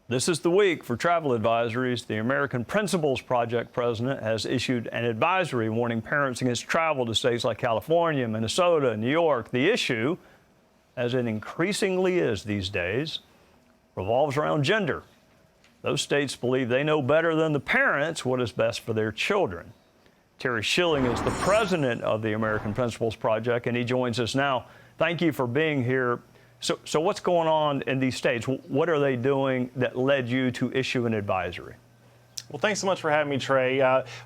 This is the week for travel advisories. The American Principles Project president has issued an advisory warning parents against travel to states like California, Minnesota, New York. The issue, as it increasingly is these days, revolves around gender. Those states believe they know better than the parents what is best for their children. Terry Schilling is the president of the American Principles Project, and he joins us now. Thank you for being here. So what's going on in these states? What are they doing that led you to issue an advisory? Well, thanks so much for having me, Trey.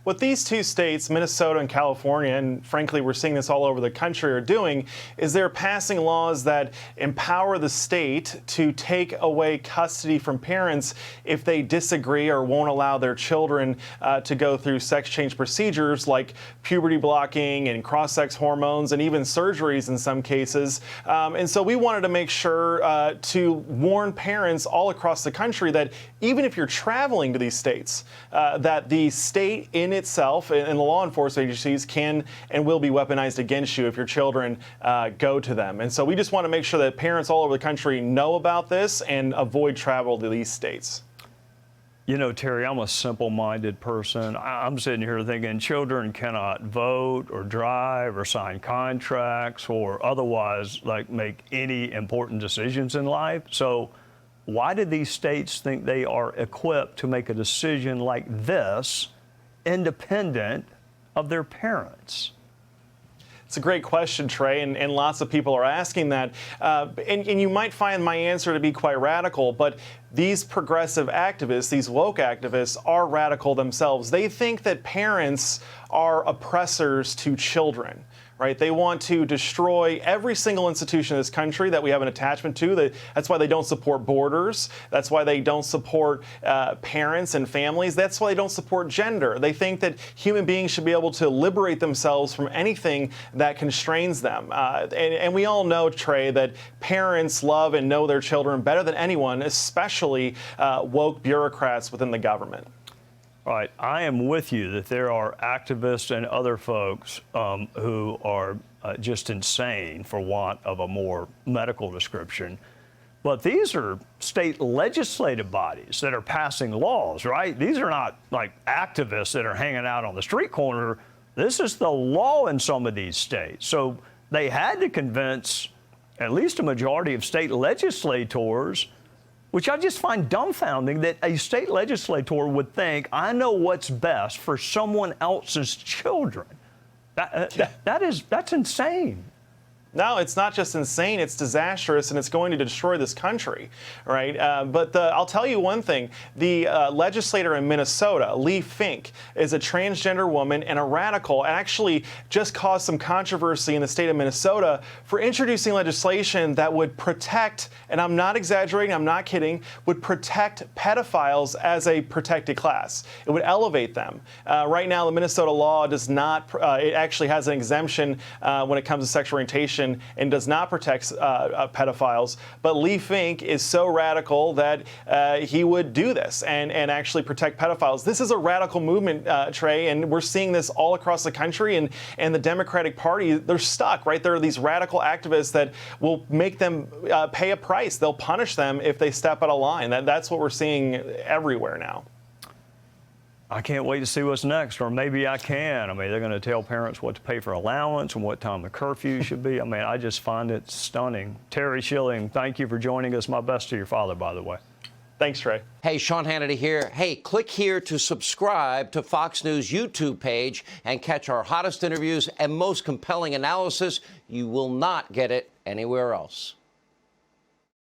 What these two states, Minnesota and California, and frankly, we're seeing this all over the country, are doing is they're passing laws that empower the state to take away custody from parents if they disagree or won't allow their children to go through sex change procedures like puberty blocking and cross-sex hormones and even surgeries in some cases. And so we wanted to make sure to warn parents all across the country that even if you're traveling to these states, that the state in itself and the law enforcement agencies can and will be weaponized against you if your children go to them. And so we just want to make sure that parents all over the country know about this and avoid travel to these states. You know, Terry, I'm a simple-minded person. I'm sitting here thinking children cannot vote or drive or sign contracts or otherwise like make any important decisions in life. So why do these states think they are equipped to make a decision like this independent of their parents? It's a great question, Trey, and lots of people are asking that. And you might find my answer to be quite radical, but these progressive activists, these woke activists, are radical themselves. They think that parents are oppressors to children. Right? They want to destroy every single institution in this country that we have an attachment to. That's why they don't support borders. That's why they don't support parents and families. That's why they don't support gender. They think that human beings should be able to liberate themselves from anything that constrains them. And we all know, Trey, that parents love and know their children better than anyone, especially woke bureaucrats within the government. All right, I am with you that there are activists and other folks who are just insane, for want of a more medical description. But these are state legislative bodies that are passing laws, right? These are not like activists that are hanging out on the street corner. This is the law in some of these states. So they had to convince at least a majority of state legislators, which I just find dumbfounding that a state legislator would think, I know what's best for someone else's children. That's insane. No, it's not just insane, it's disastrous, and it's going to destroy this country, right? But I'll tell you one thing. The legislator in Minnesota, Lee Fink, is a transgender woman and a radical, and actually just caused some controversy in the state of Minnesota for introducing legislation that would protect, and I'm not exaggerating, I'm not kidding, would protect pedophiles as a protected class. It would elevate them. Right now, the Minnesota law does not, it actually has an exemption when it comes to sexual orientation and does not protect pedophiles. But Lee Fink is so radical that he would do this and actually protect pedophiles. This is a radical movement, Trey, and we're seeing this all across the country. And the Democratic Party, they're stuck, right? There are these radical activists that will make them pay a price. They'll punish them if they step out of line. That's what we're seeing everywhere now. I can't wait to see what's next, or maybe I can. I mean, they're going to tell parents what to pay for allowance and what time the curfew should be. I mean, I just find it stunning. Terry Schilling, thank you for joining us. My best to your father, by the way. Thanks, Trey. Hey, Sean Hannity here. Hey, click here to subscribe to Fox News YouTube page and catch our hottest interviews and most compelling analysis. You will not get it anywhere else.